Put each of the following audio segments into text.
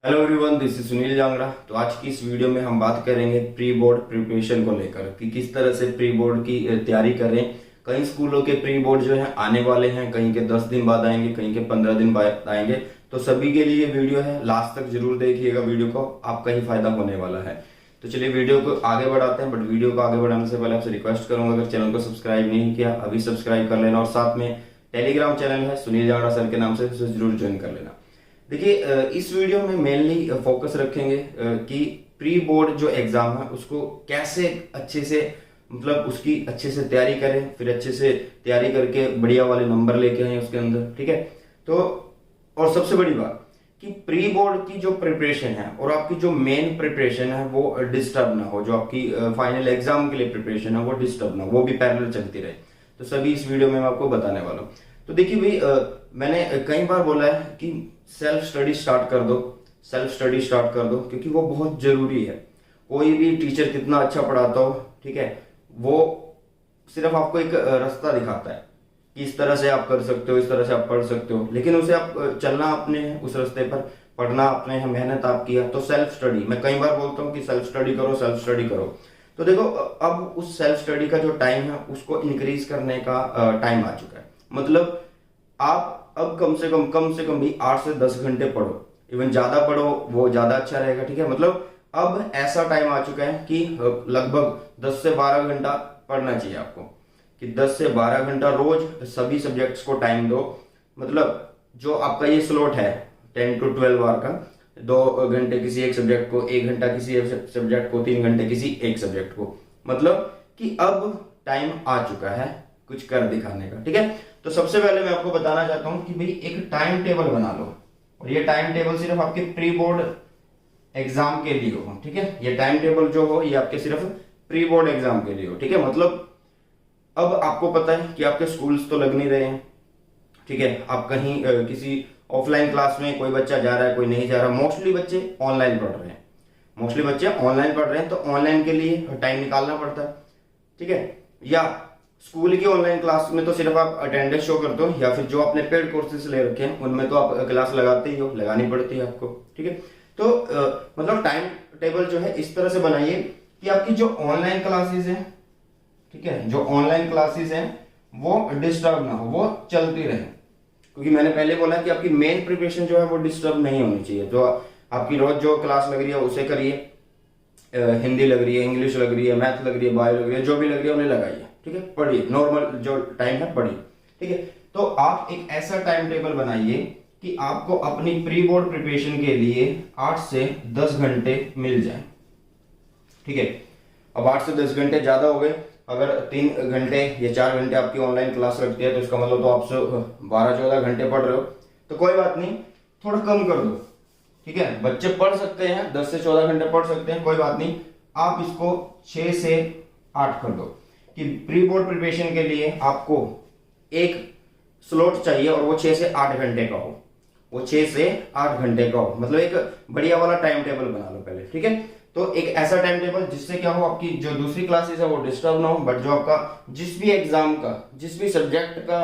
Hello everyone, this is Sunil Jangra. तो आज की इस वीडियो में हम बात करेंगे प्री बोर्ड प्रिपरेशन को लेकर कि किस तरह से प्री बोर्ड की तैयारी करें। कई स्कूलों के प्री बोर्ड जो है आने वाले हैं, कहीं के 10 दिन बाद आएंगे, कहीं के 15 दिन बाद आएंगे। तो सभी के लिए ये वीडियो है, लास्ट तक जरूर देखिएगा वीडियो को, आपका ही फायदा होने वाला है। तो चलिए वीडियो को आगे बढ़ाते हैं। बट वीडियो को आगे बढ़ाने से पहले आपसे रिक्वेस्ट करूंगा, अगर चैनल को सब्सक्राइब नहीं किया अभी सब्सक्राइब कर लेना, और साथ में टेलीग्राम चैनल है सुनील जांगड़ा सर के नाम से, उसे जरूर ज्वाइन कर लेना। देखिए, इस वीडियो में मेनली फोकस रखेंगे कि प्री बोर्ड जो एग्जाम है उसको कैसे अच्छे से, मतलब उसकी अच्छे से तैयारी करें, फिर अच्छे से तैयारी करके बढ़िया वाले नंबर लेके आए उसके अंदर। ठीक है, तो और सबसे बड़ी बात कि प्री बोर्ड की जो प्रिपरेशन है और आपकी जो मेन प्रिपरेशन है वो डिस्टर्ब ना हो, जो आपकी फाइनल एग्जाम के लिए प्रिपरेशन है वो डिस्टर्ब ना हो, वो भी पैरेलल चलती रहे। तो सभी इस वीडियो में मैं आपको बताने वाला हूँ। तो देखिए भाई, मैंने कई बार बोला है कि सेल्फ स्टडी स्टार्ट कर दो, सेल्फ स्टडी स्टार्ट कर दो, क्योंकि वो बहुत जरूरी है। कोई भी टीचर कितना अच्छा पढ़ाता हो, ठीक है, वो सिर्फ आपको एक रास्ता दिखाता है कि इस तरह से आप कर सकते हो, इस तरह से आप पढ़ सकते हो, लेकिन उसे आप चलना अपने है, उस रास्ते पर पढ़ना अपने है, मेहनत आप किया। तो सेल्फ स्टडी, मैं कई बार बोलता हूँ कि सेल्फ स्टडी करो, सेल्फ स्टडी करो। तो देखो, अब उस सेल्फ स्टडी का जो टाइम है उसको इंक्रीज करने का टाइम आ चुका है। मतलब आप अब कम से कम भी 8 से 10 घंटे पढ़ो, इवन ज्यादा पढ़ो वो ज्यादा अच्छा रहेगा। ठीक है, मतलब अब ऐसा टाइम आ चुका है कि लगभग 10 से 12 घंटा पढ़ना चाहिए आपको, कि 10 से 12 घंटा रोज सभी सब्जेक्ट्स को टाइम दो। मतलब जो आपका ये स्लॉट है 10 to 12 आवर का, 2 घंटे किसी एक सब्जेक्ट को, 1 घंटा किसी एक सब्जेक्ट को, 3 घंटे किसी एक सब्जेक्ट को, मतलब कि अब टाइम आ चुका है कुछ कर दिखाने का। ठीक है, तो सबसे पहले मैं आपको बताना चाहता हूं कि भाई एक टाइम टेबल बना लो, और ये टाइम टेबल सिर्फ आपके प्री बोर्ड एग्जाम के लिए हो। ठीक है, ये टाइम टेबल जो हो ये आपके सिर्फ प्री बोर्ड एग्जाम के लिए हो। ठीक है, मतलब अब आपको पता है कि आपके स्कूल्स तो लग नहीं रहे हैं। ठीक है, आप कहीं किसी ऑफलाइन क्लास में कोई बच्चा जा रहा है, कोई नहीं जा रहा, मोस्टली बच्चे ऑनलाइन पढ़ रहे हैं, मोस्टली बच्चे ऑनलाइन पढ़ रहे हैं। तो ऑनलाइन के लिए टाइम निकालना पड़ता है। ठीक है, या स्कूल की ऑनलाइन क्लास में तो सिर्फ आप अटेंडेंस शो करते हो, या फिर जो आपने पेड कोर्सेज ले रखे हैं उनमें तो आप क्लास लगाते ही हो, लगानी पड़ती है आपको। ठीक है, तो मतलब टाइम टेबल जो है इस तरह से बनाइए कि आपकी जो ऑनलाइन क्लासेस हैं, ठीक है, जो ऑनलाइन क्लासेस हैं वो डिस्टर्ब ना हो, वो चलती रहे। क्योंकि मैंने पहले बोला कि आपकी मेन प्रिपरेशन जो है वो डिस्टर्ब नहीं होनी चाहिए। जो आपकी रोज जो क्लास लग रही है उसे करिए, हिंदी लग रही है, इंग्लिश लग रही है, मैथ लग रही है, बायो लग रही है, जो भी लग रही है उन्हें लगाइए। ठीक है, पढ़िए, नॉर्मल जो टाइम है पढ़िए। ठीक है, तो आप एक ऐसा टाइम टेबल बनाइए कि आपको अपनी प्री बोर्ड प्रिपरेशन के लिए 8 से 10 घंटे मिल जाए। ठीक है, अब 8 से 10 घंटे ज्यादा हो गए। अगर 3 घंटे या 4 घंटे आपकी ऑनलाइन क्लास लगती है तो इसका मतलब तो आप 12-14 घंटे पढ़ रहे हो, तो कोई बात नहीं, थोड़ा कम कर दो। ठीक है, बच्चे पढ़ सकते हैं, 10 से 14 घंटे पढ़ सकते हैं, कोई बात नहीं, आप इसको 6 से 8 कर दो। कि प्री बोर्ड प्रिपरेशन के लिए आपको एक स्लॉट चाहिए और वो 6 से 8 घंटे का हो, वो 6 से 8 घंटे का हो, मतलब एक बढ़िया वाला टाइम टेबल बना लो पहले। ठीक है, तो एक ऐसा टाइम टेबल जिससे क्या हो, आपकी जो दूसरी क्लासेस है वो डिस्टर्ब ना हो, बट जो आपका जिस भी एग्जाम का, जिस भी सब्जेक्ट का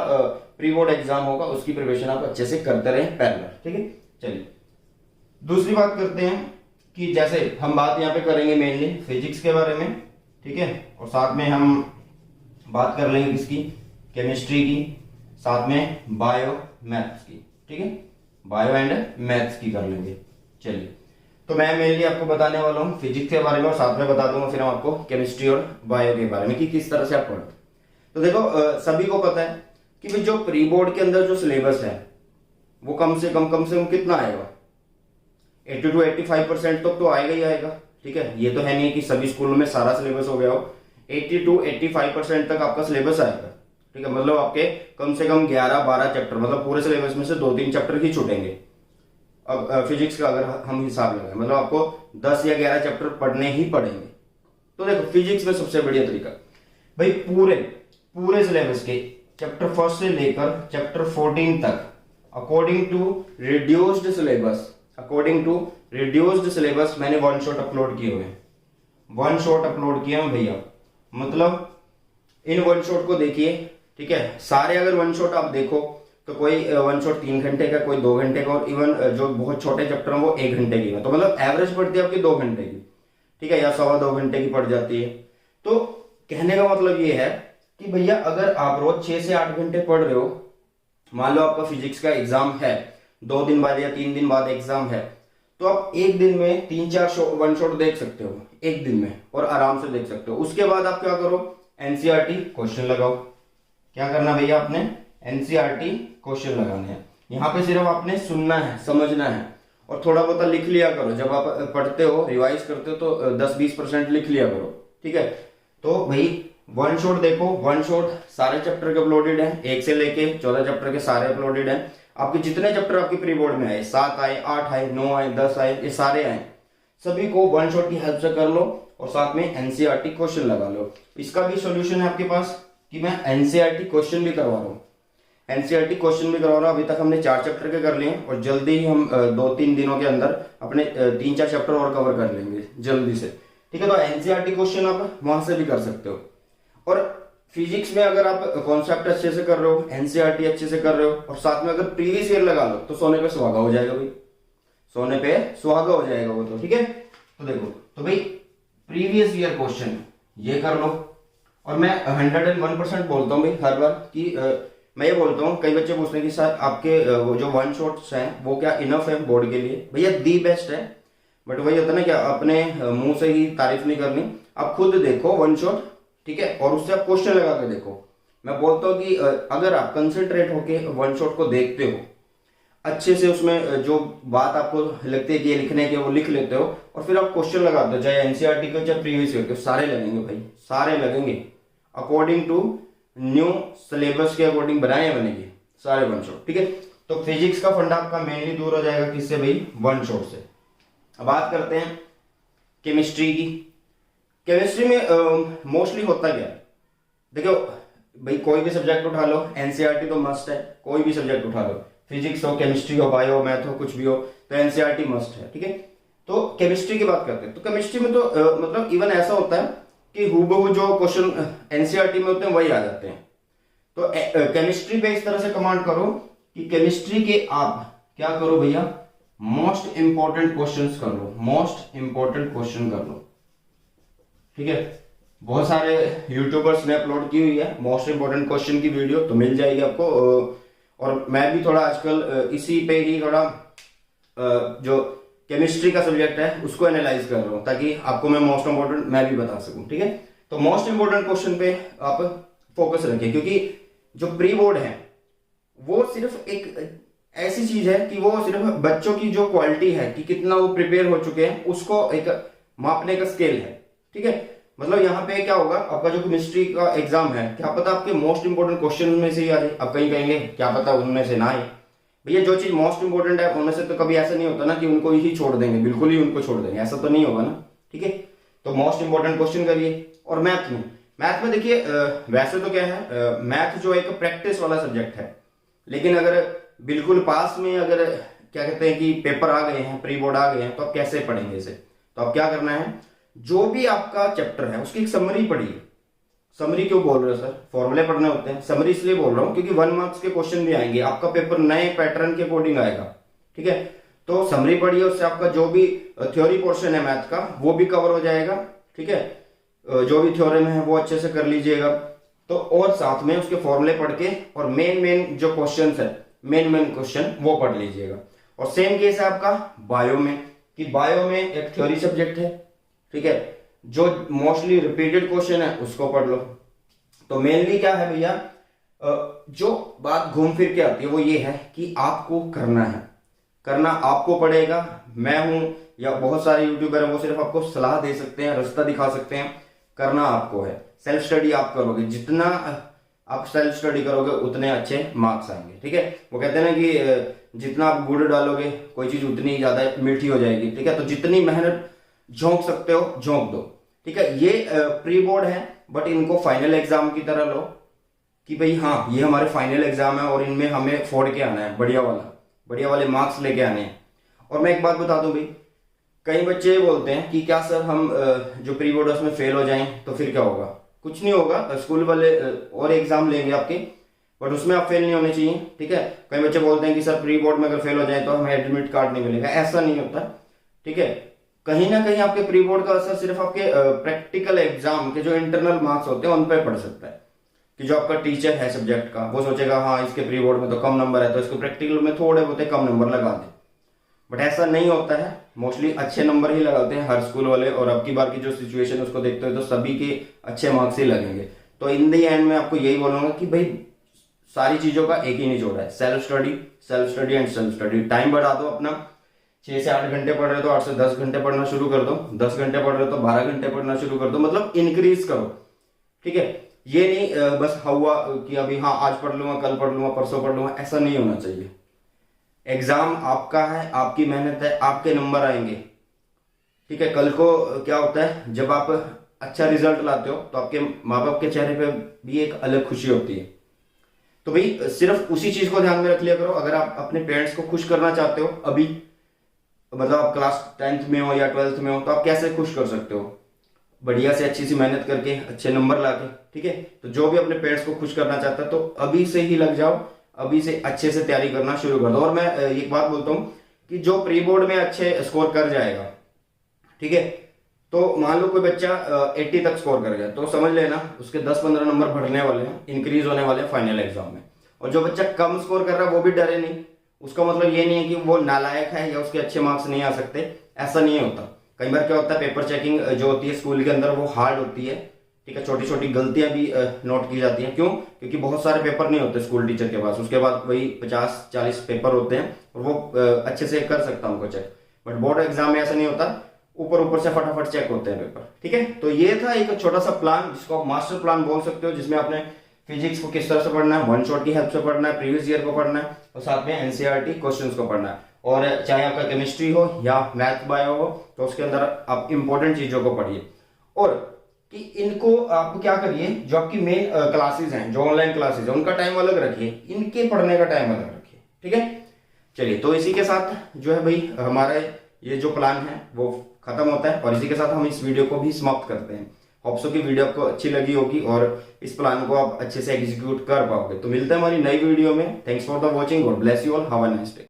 प्री बोर्ड एग्जाम होगा उसकी प्रिपरेशन आप अच्छे से करते रहे पैरेलल। ठीक है, चलिए दूसरी बात करते हैं कि जैसे हम बात यहाँ पे करेंगे मेनली फिजिक्स के बारे में। ठीक है, और साथ में हम बात कर लेंगे किसकी, केमिस्ट्री की, साथ में बायो मैथ्स की। ठीक है, बायो एंड मैथ्स की कर लेंगे। चलिए, तो मैं मेनली आपको बताने वाला हूँ फिजिक्स के बारे में, और साथ में बता दूंगा फिर हम आपको केमिस्ट्री और बायो के बारे में कि किस तरह से आप पढ़ो। तो देखो, सभी को पता है कि भाई जो प्री बोर्ड के अंदर जो सिलेबस है वो कम से कम कितना आएगा, 80 to 85% तक तो आएगा ही आएगा। ठीक है, ये तो है नहीं कि सभी स्कूलों में सारा सिलेबस हो गया हो, 80 to 85% तक आपका सिलेबस आएगा। ठीक है, मतलब आपके कम से कम 11-12 चैप्टर, मतलब पूरे सिलेबस में से 2-3 चैप्टर ही छूटेंगे। अब फिजिक्स का अगर हम हिसाब लगाएं, मतलब आपको 10 या 11 चैप्टर पढ़ने ही पड़ेंगे। तो देखो, फिजिक्स में सबसे बढ़िया तरीका भाई, पूरे सिलेबस के चैप्टर 1 से लेकर चैप्टर 14 तक अकॉर्डिंग टू रिड्यूस्ड सिलेबस मैंने वन शॉट अपलोड किए हुए हैं, वन शॉट अपलोड किए हैं भैया। मतलब इन वन शॉट को देखिए। ठीक है, सारे अगर वन शॉट आप देखो तो कोई वन शॉट 3 घंटे का, कोई 2 घंटे का, और इवन जो बहुत छोटे चैप्टर हैं वो 1 घंटे की है। तो मतलब एवरेज पड़ती है आपकी 2 घंटे की, ठीक है, या 2.25 घंटे की पड़ जाती है। तो कहने का मतलब ये है कि भैया अगर आप रोज 6 से 8 घंटे पढ़ रहे हो, मान लो आपका फिजिक्स का एग्जाम है 2 दिन बाद या 3 दिन बाद एग्जाम है, तो आप एक दिन में 3-4 वन शॉट देख सकते हो एक दिन में, और आराम से देख सकते हो। उसके बाद आप क्या करो, एनसीईआरटी क्वेश्चन लगाओ। क्या करना भैया, आपने एनसीईआरटी क्वेश्चन लगाने हैं। यहाँ पे सिर्फ आपने सुनना है, समझना है, और थोड़ा बहुत लिख लिया करो। जब आप पढ़ते हो, रिवाइज करते हो, तो 10-20% लिख लिया करो, ठीक है। तो भाई वन शॉट देखो, वन शॉट सारे चैप्टर के अपलोडेड है, 1 से लेके 14 चैप्टर के सारे अपलोडेड है। आपके जितने चैप्टर आपके प्री बोर्ड में आए, 7 आए, 8 आए, 9 आए, 10 आए, ये सारे आए, सभी को वन शॉट की हेल्प से कर लो, और साथ में एनसीईआरटी क्वेश्चन लगा लो। इसका भी सोल्यूशन है आपके पास कि मैं एनसीईआरटी क्वेश्चन भी करवा रहा हूँ। एनसीईआरटी क्वेश्चन भी करवा रहा हूँ। अभी तक हमने 4 चैप्टर के कर लिए, और जल्दी ही हम 2-3 दिनों के अंदर अपने 3-4 चैप्टर और कवर कर लेंगे जल्दी से, ठीक है। तो एनसीईआरटी क्वेश्चन आप वहां से भी कर सकते हो। और फिजिक्स में अगर आप कॉन्सेप्ट अच्छे से कर रहे हो, एनसीईआरटी अच्छे से कर रहे हो, और साथ में अगर प्रीवियस ईयर लगा लो, तो सोने पे सुहागा हो जाएगा भाई, सोने पे सुहागा हो जाएगा वो तो, ठीक है। तो देखो, तो भाई प्रीवियस ईयर क्वेश्चन ये कर लो। और मैं 101% बोलता हूँ भाई हर बार कि मैं ये बोलता हूँ, कई बच्चे पूछते हैं कि सर आपके वो जो वन शॉट्स हैं वो क्या इनफ है बोर्ड के लिए। भैया दी बेस्ट है, बट वही होता है ना कि अपने मुंह से ही तारीफ नहीं करनी। आप खुद देखो वन शॉट, ठीक है, और उससे आप क्वेश्चन लगा के देखो। मैं बोलता हूँ कि अगर आप कंसंट्रेट होके वन शॉट को देखते हो अच्छे से, उसमें जो बात आपको लगती है कि ये लिखने के, वो लिख लेते हो, और फिर आप क्वेश्चन लगाते हो, चाहे एनसीईआरटी के चाहे प्रीवियस ईयर के, सारे लगेंगे भाई, सारे लगेंगे अकॉर्डिंग टू न्यू सिलेबस के अकॉर्डिंग बनाए बनेंगे सारे वन शॉट, ठीक है। तो फिजिक्स का फंडा आपका मेनली दूर हो जाएगा किससे भाई, वन शॉट से। अब बात करते हैं केमिस्ट्री की। केमिस्ट्री में मोस्टली होता क्या है, देखो भाई कोई भी सब्जेक्ट उठा लो, एनसीईआरटी तो मस्ट है, कोई भी सब्जेक्ट उठा लो, फिजिक्स हो, केमिस्ट्री हो, बायो, मैथ हो, कुछ भी हो, तो एनसीईआरटी मस्ट है, ठीक है। तो केमिस्ट्री की बात करते हैं, तो केमिस्ट्री में तो मतलब इवन ऐसा होता है कि हूबहू जो क्वेश्चन एनसीईआरटी में होते हैं वही आ जाते हैं। तो केमिस्ट्री पे इस तरह से कमांड करो कि केमिस्ट्री के आप क्या करो भैया, मोस्ट इंपॉर्टेंट क्वेश्चंस कर लो, मोस्ट इंपॉर्टेंट क्वेश्चन कर लो, ठीक है। बहुत सारे यूट्यूबर्स ने अपलोड की हुई है मोस्ट इंपॉर्टेंट क्वेश्चन की वीडियो, तो मिल जाएगी आपको। और मैं भी थोड़ा आजकल इसी पे ही थोड़ा जो केमिस्ट्री का सब्जेक्ट है उसको एनालाइज कर रहा हूं, ताकि आपको मैं मोस्ट इंपॉर्टेंट मैं भी बता सकूं, ठीक है। तो मोस्ट इंपॉर्टेंट क्वेश्चन पे आप फोकस रखें, क्योंकि जो प्री बोर्ड है वो सिर्फ एक ऐसी चीज है कि वो सिर्फ बच्चों की जो क्वालिटी है कि कितना वो प्रिपेयर हो चुके हैं उसको एक मापने का स्केल है, ठीक है। मतलब यहाँ पे क्या होगा, आपका जो केमिस्ट्री का एग्जाम है, क्या पता आपके मोस्ट इंपोर्टेंट क्वेश्चन में से ही आ जाए। आप कहीं कहेंगे क्या पता उनमें से ना आए, भैया जो चीज मोस्ट इंपोर्टेंट है उनमें से तो कभी ऐसा नहीं होता ना कि उनको ही छोड़ देंगे, बिल्कुल ही उनको छोड़ देंगे, ऐसा तो नहीं होगा ना, ठीक है। तो मोस्ट इंपोर्टेंट क्वेश्चन करिए। और मैथ में देखिए वैसे तो क्या है, मैथ जो एक प्रैक्टिस वाला सब्जेक्ट है, लेकिन अगर बिल्कुल पास में अगर क्या कहते हैं कि पेपर आ गए हैं, प्री बोर्ड आ गए हैं, तो आप कैसे पढ़ेंगे इसे। तो आप क्या करना है, जो भी आपका चैप्टर है उसकी एक समरी पढ़िए। समरी क्यों बोल रहे हो सर, फॉर्मूले पढ़ने होते हैं। समरी इसलिए बोल रहा हूं क्योंकि 1 मार्क्स के क्वेश्चन भी आएंगे, आपका पेपर नए पैटर्न के अकॉर्डिंग आएगा, ठीक है। तो समरी पढ़िए, उससे आपका जो भी थ्योरी पोर्शन है मैथ का वो भी कवर हो जाएगा, ठीक है। जो भी थ्योरम है वो अच्छे से कर लीजिएगा। तो और साथ में उसके फॉर्मूले पढ़ के और मेन जो क्वेश्चन है, मेन क्वेश्चन वो पढ़ लीजिएगा। और सेम केस है आपका बायो में, कि बायो में एक थ्योरी सब्जेक्ट है, ठीक है, जो मोस्टली रिपीटेड क्वेश्चन है उसको पढ़ लो। तो मेनली क्या है भैया, जो बात घूम फिर के आती है वो ये है कि आपको करना है, करना आपको पड़ेगा। मैं हूं या बहुत सारे यूट्यूबर हैं वो सिर्फ आपको सलाह दे सकते हैं, रास्ता दिखा सकते हैं, करना आपको है। सेल्फ स्टडी आप करोगे, जितना आप सेल्फ स्टडी करोगे उतने अच्छे मार्क्स आएंगे, ठीक है। वो कहते हैं ना कि जितना आप गुड़ डालोगे कोई चीज उतनी ही ज्यादा मीठी हो जाएगी, ठीक है। तो जितनी मेहनत झोंक सकते हो झोंक दो, ठीक है। ये प्री बोर्ड है, बट इनको फाइनल एग्जाम की तरह लो कि भाई हाँ ये हमारे फाइनल एग्जाम है और इनमें हमें फोड़ के आना है, बढ़िया वाले मार्क्स लेके आने हैं। और मैं एक बात बता दूं भाई, कई बच्चे बोलते हैं कि क्या सर हम जो प्री बोर्ड उसमें फेल हो जाएं तो फिर क्या होगा। कुछ नहीं होगा, स्कूल वाले और एग्जाम लेंगे आपके, बट उसमें आप फेल नहीं होने चाहिए, ठीक है। कई बच्चे बोलते हैं कि सर प्री बोर्ड में अगर फेल हो जाए तो हमें एडमिट कार्ड नहीं मिलेगा, ऐसा नहीं होता, ठीक है। कहीं ना कहीं आपके प्री बोर्ड का असर सिर्फ आपके प्रैक्टिकल एग्जाम के जो इंटरनल मार्क्स होते हैं उन पर पड़ सकता है, कि जो आपका टीचर है सब्जेक्ट का वो सोचेगा हाँ इसके प्री बोर्ड में तो कम नंबर है तो इसको प्रैक्टिकल में थोड़े बहुत कम नंबर लगा दे, बट ऐसा नहीं होता है। मोस्टली अच्छे नंबर ही लगाते हैं हर स्कूल वाले, और अब की बार की जो सिचुएशन उसको देखते हो तो सभी के अच्छे मार्क्स ही लगेंगे। तो इन दी एंड में आपको यही बोलूंगा कि भाई सारी चीजों का एक ही निचोड़ है, self study and self study. Time बढ़ा दो अपना, 6 से 8 घंटे पढ़ रहे हो तो 8 से 10 घंटे पढ़ना शुरू कर दो, 10 घंटे पढ़ रहे हो तो 12 घंटे पढ़ना शुरू कर दो, मतलब इंक्रीज करो, ठीक है। ये नहीं बस हुआ कि अभी हाँ आज पढ़ लूंगा, कल पढ़ लूंगा, परसों पढ़ लूंगा, ऐसा नहीं होना चाहिए। एग्जाम आपका है, आपकी मेहनत है, आपके नंबर आएंगे, ठीक है। कल को क्या होता है जब आप अच्छा रिजल्ट लाते हो तो आपके माँ बाप के चेहरे पे भी एक अलग खुशी होती है। तो भाई सिर्फ उसी चीज को ध्यान में रख लिया करो। अगर आप अपने पेरेंट्स को खुश करना चाहते हो, अभी मतलब आप क्लास 10th में हो या 12th में हो, तो आप कैसे खुश कर सकते हो? बढ़िया से अच्छी सी मेहनत करके अच्छे नंबर लाके, ठीक है। तो जो भी अपने पेरेंट्स को खुश करना चाहता है तो अभी से ही लग जाओ, अभी से अच्छे से तैयारी करना शुरू कर दो। और मैं एक बात बोलता हूँ कि जो प्री बोर्ड में अच्छे स्कोर कर जाएगा, ठीक है, तो मान लो कोई बच्चा 80 तक स्कोर कर गया तो समझ लेना उसके 10-15 नंबर बढ़ने वाले हैं, इंक्रीज होने वाले हैं फाइनल एग्जाम में। और जो बच्चा कम स्कोर कर रहा है वो भी डरे नहीं, उसका मतलब ये नहीं है कि वो नालायक है या उसके अच्छे मार्क्स नहीं आ सकते, ऐसा नहीं होता। कई बार क्या होता है पेपर चेकिंग जो होती है स्कूल के अंदर वो हार्ड होती है, ठीक है, छोटी छोटी गलतियां भी नोट की जाती हैं। क्यों? क्योंकि बहुत सारे पेपर नहीं होते स्कूल टीचर के पास, उसके बाद वही 50-40 पेपर होते हैं और वो अच्छे से कर सकता है उनको चेक। बट बोर्ड एग्जाम में ऐसा नहीं होता, ऊपर ऊपर से फटाफट चेक होते हैं पेपर, ठीक है। तो ये था एक छोटा सा प्लान जिसको आप मास्टर प्लान बोल सकते हो, जिसमें आपने फिजिक्स को किस तरह से पढ़ना है, वन शॉट की हेल्प से पढ़ना है, प्रीवियस ईयर को पढ़ना है और साथ में एनसीईआरटी क्वेश्चंस को पढ़ना है। और चाहे आपका केमिस्ट्री हो या मैथ बायो हो तो उसके अंदर आप इंपॉर्टेंट चीजों को पढ़िए। और कि इनको आप क्या करिए, जो आपकी मेन क्लासेस हैं, जो ऑनलाइन क्लासेस हैं, उनका टाइम अलग रखिए, इनके पढ़ने का टाइम अलग रखिए, ठीक है। चलिए, तो इसी के साथ जो है भाई हमारा ये जो प्लान है वो खत्म होता है और इसी के साथ हम इस वीडियो को भी समाप्त करते हैं। होप सो की वीडियो आपको अच्छी लगी होगी और इस प्लान को आप अच्छे से एग्जीक्यूट कर पाओगे। तो मिलते हैं हमारी नई वीडियो में। Thanks for the watching, God bless you all, have a nice day.